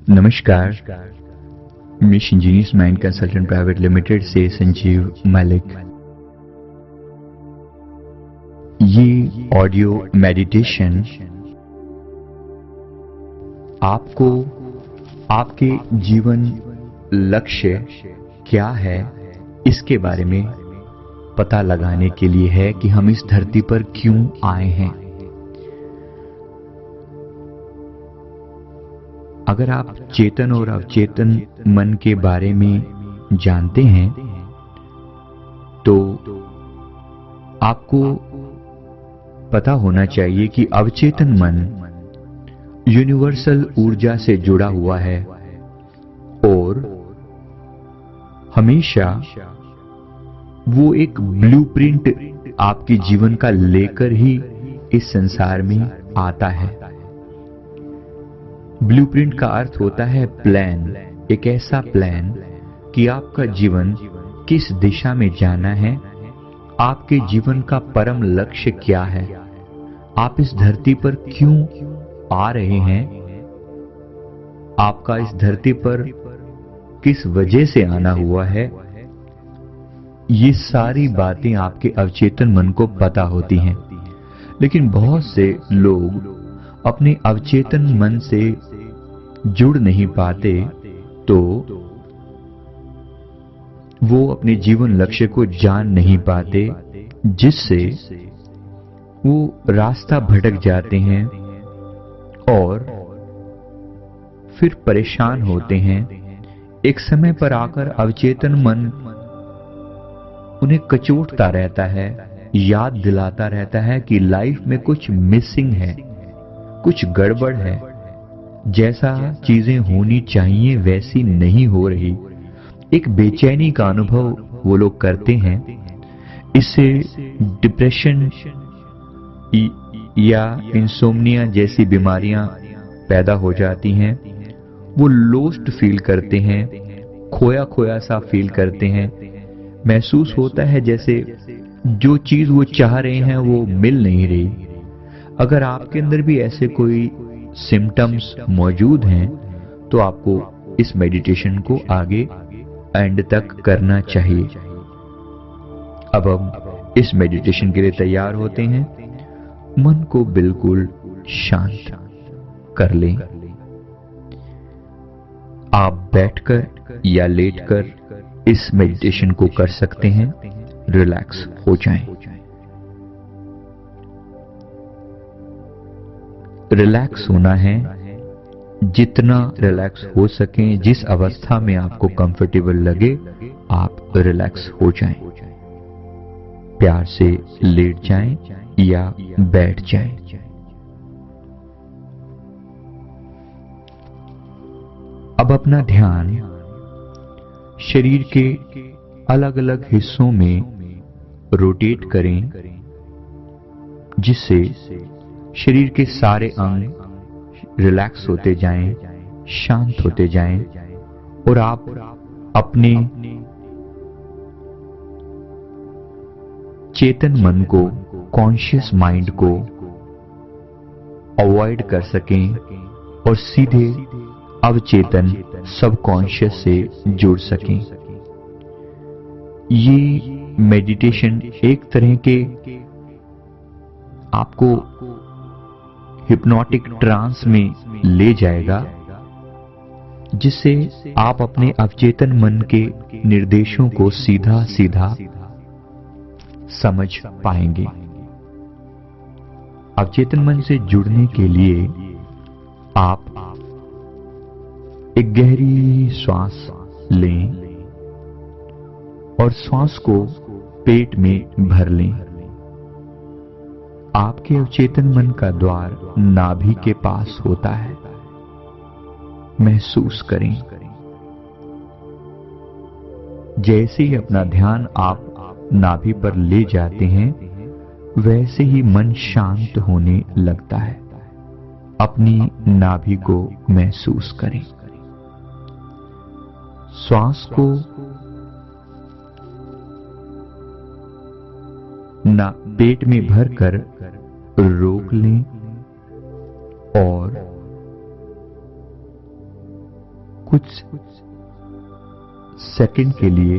नमस्कार, Mish Engineers Mind Consultant Private Limited से संजीव मलिक। ये ऑडियो मेडिटेशन आपको आपके जीवन लक्ष्य क्या है इसके बारे में पता लगाने के लिए है कि हम इस धरती पर क्यों आए हैं। अगर आप चेतन और अवचेतन मन के बारे में जानते हैं तो आपको पता होना चाहिए कि अवचेतन मन यूनिवर्सल ऊर्जा से जुड़ा हुआ है और हमेशा वो एक ब्लूप्रिंट आपके जीवन का लेकर ही इस संसार में आता है। ब्लूप्रिंट का अर्थ होता है प्लान, एक ऐसा प्लान कि आपका जीवन किस दिशा में जाना है, आपके जीवन का परम लक्ष्य क्या है, आप इस धरती पर क्यों आ रहे हैं, आपका इस धरती पर किस वजह से आना हुआ है। ये सारी बातें आपके अवचेतन मन को पता होती हैं, लेकिन बहुत से लोग अपने अवचेतन मन से जुड़ नहीं पाते तो वो अपने जीवन लक्ष्य को जान नहीं पाते, जिससे वो रास्ता भटक जाते हैं और फिर परेशान होते हैं। एक समय पर आकर अवचेतन मन उन्हें कचोटता रहता है, याद दिलाता रहता है कि लाइफ में कुछ मिसिंग है, कुछ गड़बड़ है, जैसा चीजें होनी चाहिए वैसी नहीं हो रही। एक बेचैनी का अनुभव वो लोग करते हैं। इससे डिप्रेशन या इंसोम्निया जैसी बीमारियां पैदा हो जाती हैं। वो लोस्ट फील करते हैं, खोया खोया सा फील करते हैं। महसूस होता है जैसे जो चीज वो चाह रहे हैं वो मिल नहीं रही। अगर आपके अंदर भी ऐसे कोई सिम्टम्स मौजूद हैं तो आपको इस मेडिटेशन को आगे एंड तक करना चाहिए। अब हम इस मेडिटेशन के लिए तैयार होते हैं। मन को बिल्कुल शांत कर लें। आप बैठकर या लेटकर इस मेडिटेशन को कर सकते हैं। रिलैक्स हो जाएं। रिलैक्स होना है, जितना रिलैक्स हो सके, जिस अवस्था में आपको कंफर्टेबल लगे आप रिलैक्स हो जाएं। प्यार से लेट जाएं या बैठ जाएं। अब अपना ध्यान शरीर के अलग अलग हिस्सों में रोटेट करें, जिससे शरीर के सारे अंग रिलैक्स होते जाएं, शांत होते जाएं और आप अपने चेतन मन को, कॉन्शियस माइंड को अवॉइड कर सकें और सीधे अवचेतन सबकॉन्शियस से जुड़ सकें। ये मेडिटेशन एक तरह के आपको हिप्नोटिक ट्रांस में ले जाएगा, जिससे आप अपने अवचेतन मन के निर्देशों को सीधा सीधा समझ पाएंगे। अवचेतन मन से जुड़ने के लिए आप एक गहरी श्वास लें और श्वास को पेट में भर लें। आपके अवचेतन मन का द्वार नाभि के पास होता है। महसूस करें जैसे ही अपना ध्यान आप नाभि पर ले जाते हैं वैसे ही मन शांत होने लगता है। अपनी नाभि को महसूस करें। श्वास को पेट में भरकर रोक लें और कुछ सेकंड के लिए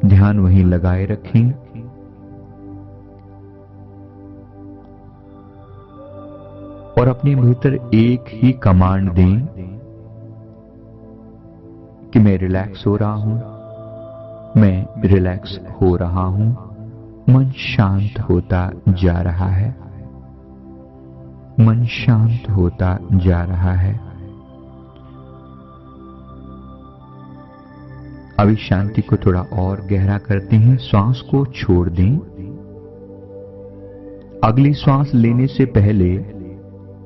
ध्यान वहीं लगाए रखें। और अपने भीतर एक ही कमांड दें कि मैं रिलैक्स हो रहा हूं, मैं रिलैक्स हो रहा हूं, मन शांत होता जा रहा है, मन शांत होता जा रहा है। अभी शांति को थोड़ा और गहरा करते हैं। श्वास को छोड़ दें। अगली श्वास लेने से पहले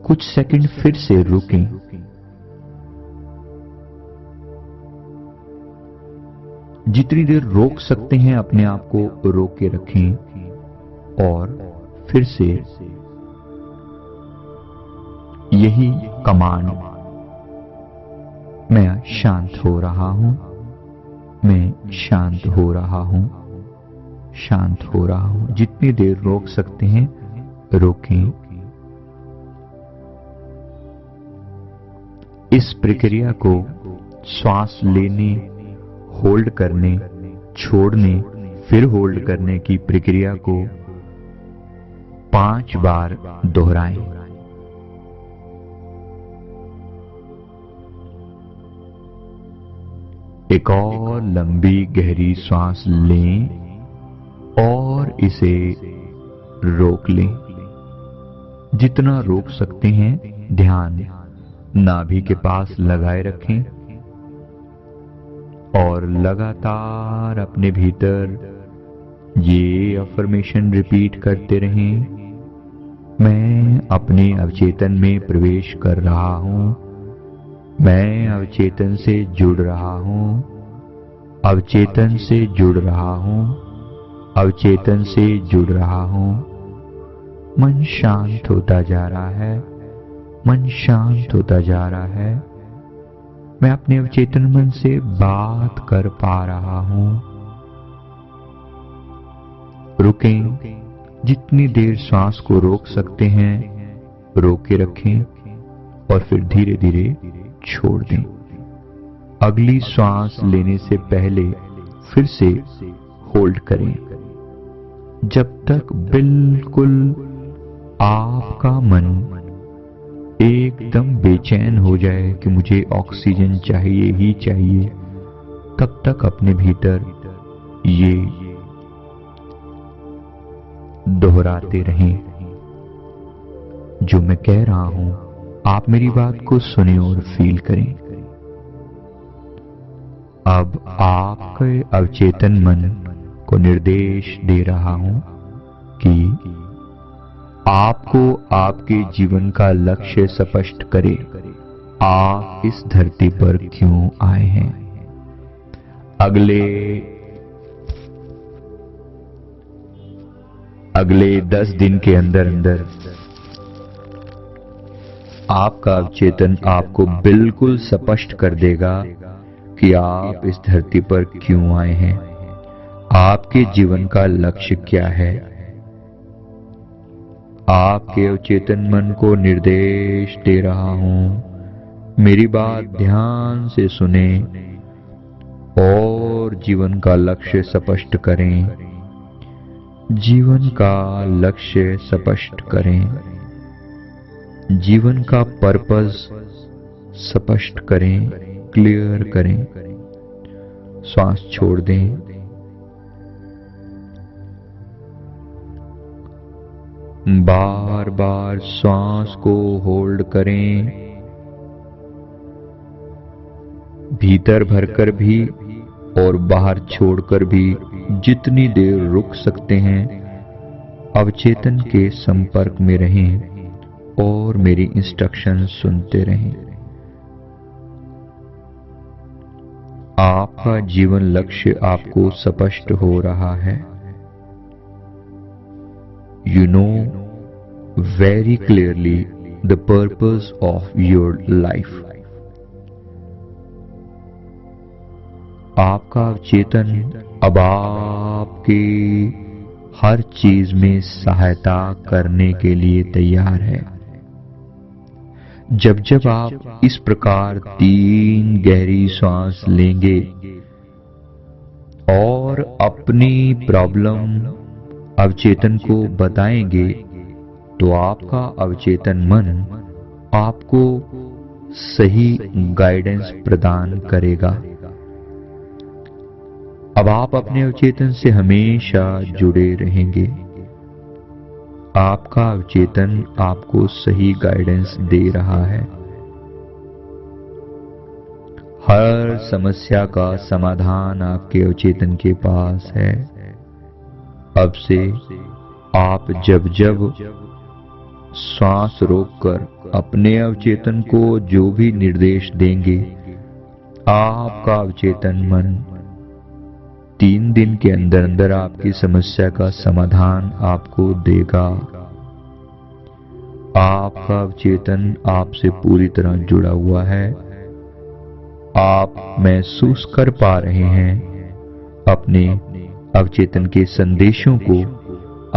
कुछ सेकंड फिर से रुकें। जितनी देर रोक सकते हैं अपने आप को रोक के रखें और फिर से यही कमांड, मैं शांत हो रहा हूं, मैं शांत हो रहा हूं, शांत हो रहा हूं। जितनी देर रोक सकते हैं रोकें। इस प्रक्रिया को श्वास लेने, होल्ड करने, छोड़ने, फिर होल्ड करने की प्रक्रिया को 5 बार दोहराएं। एक और लंबी गहरी श्वास लें और इसे रोक लें। जितना रोक सकते हैं ध्यान नाभि के पास लगाए रखें और लगातार अपने भीतर ये अफर्मेशन रिपीट करते रहें। मैं अपने अवचेतन में प्रवेश कर रहा हूं, मैं अवचेतन से जुड़ रहा हूं, अवचेतन से जुड़ रहा हूं, अवचेतन से जुड़ रहा हूं। मन शांत होता जा रहा है, मन शांत होता जा रहा है। मैं अपने अवचेतन मन से बात कर पा रहा हूं। रुकें। जितनी देर श्वास को रोक सकते हैं रोक के रखें और फिर धीरे धीरे छोड़ दें। अगली श्वास लेने से पहले फिर से होल्ड करें जब तक बिल्कुल आपका मन एकदम बेचैन हो जाए कि मुझे ऑक्सीजन चाहिए ही चाहिए। तब तक अपने भीतर ये दोहराते रहें। जो मैं कह रहा हूं आप मेरी बात को सुने और फील करें। अब आपके अवचेतन मन को निर्देश दे रहा हूं कि आपको आपके जीवन का लक्ष्य स्पष्ट करे। आप इस धरती पर क्यों आए हैं? अगले 10 दिन के अंदर अंदर आपका अवचेतन आपको बिल्कुल स्पष्ट कर देगा कि आप इस धरती पर क्यों आए हैं, आपके जीवन का लक्ष्य क्या है। आपके अवचेतन मन को निर्देश दे रहा हूं, मेरी बात ध्यान से सुने और जीवन का लक्ष्य स्पष्ट करें। जीवन का लक्ष्य स्पष्ट करें, जीवन का पर्पस स्पष्ट करें, क्लियर करें। श्वास छोड़ दें। बार बार श्वास को होल्ड करें, भीतर भरकर भी और बाहर छोड़कर भी जितनी देर रुक सकते हैं अवचेतन के संपर्क में रहें और मेरी इंस्ट्रक्शन सुनते रहें। आपका जीवन लक्ष्य आपको स्पष्ट हो रहा है। You know very clearly the purpose of your life. आपका अवचेतन अब आपके हर चीज में सहायता करने के लिए तैयार है। जब जब आप इस प्रकार 3 गहरी सांस लेंगे और अपनी प्रॉब्लम अवचेतन को बताएंगे, तो आपका अवचेतन मन आपको सही गाइडेंस प्रदान करेगा। अब आप अपने अवचेतन से हमेशा जुड़े रहेंगे। आपका अवचेतन आपको सही गाइडेंस दे रहा है। हर समस्या का समाधान आपके अवचेतन के पास है। अब से आप जब जब श्वास रोककर अपने अवचेतन को जो भी निर्देश देंगे, आपका अवचेतन मन 3 दिन के अंदर अंदर आपकी समस्या का समाधान आपको देगा। आपका अवचेतन आपसे पूरी तरह जुड़ा हुआ है। आप महसूस कर पा रहे हैं, अपने अवचेतन के संदेशों को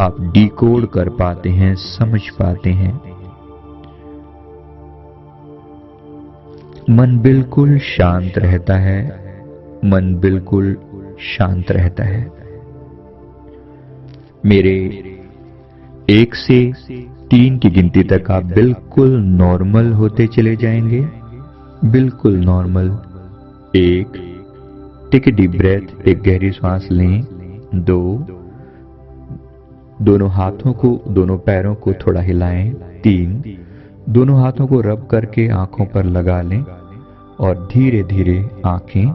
आप डिकोड कर पाते हैं, समझ पाते हैं। मन बिल्कुल शांत रहता है। मन बिल्कुल शांत रहता है। मेरे 1 से 3 की गिनती तक आप बिल्कुल नॉर्मल होते चले जाएंगे। बिल्कुल normal. 1, take a deep breath, एक गहरी सांस लें। 2, दोनों हाथों को, दोनों पैरों को थोड़ा हिलाएं। 3, दोनों हाथों को रब करके आंखों पर लगा लें और धीरे धीरे आंखें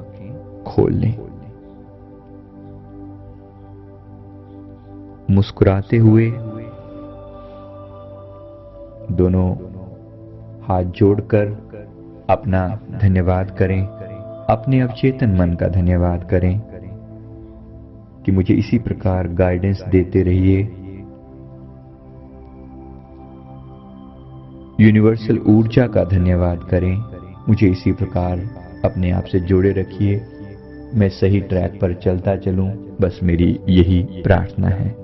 खोल लें। मुस्कुराते हुए दोनों हाथ जोड़कर अपना धन्यवाद करें। अपने अवचेतन मन का धन्यवाद करें कि मुझे इसी प्रकार गाइडेंस देते रहिए। यूनिवर्सल ऊर्जा का धन्यवाद करें, मुझे इसी प्रकार अपने आप से जोड़े रखिए। मैं सही ट्रैक पर चलता चलूं, बस मेरी यही प्रार्थना है।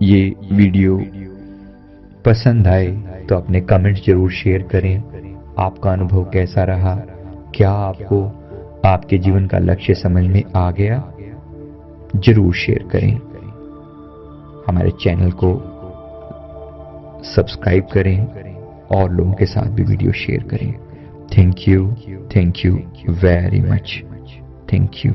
ये वीडियो पसंद आए तो अपने कमेंट्स जरूर शेयर करें। आपका अनुभव कैसा रहा? क्या आपको आपके जीवन का लक्ष्य समझ में आ गया? जरूर शेयर करें। हमारे चैनल को सब्सक्राइब करें और लोगों के साथ भी वीडियो शेयर करें। Thank you very much. Thank you.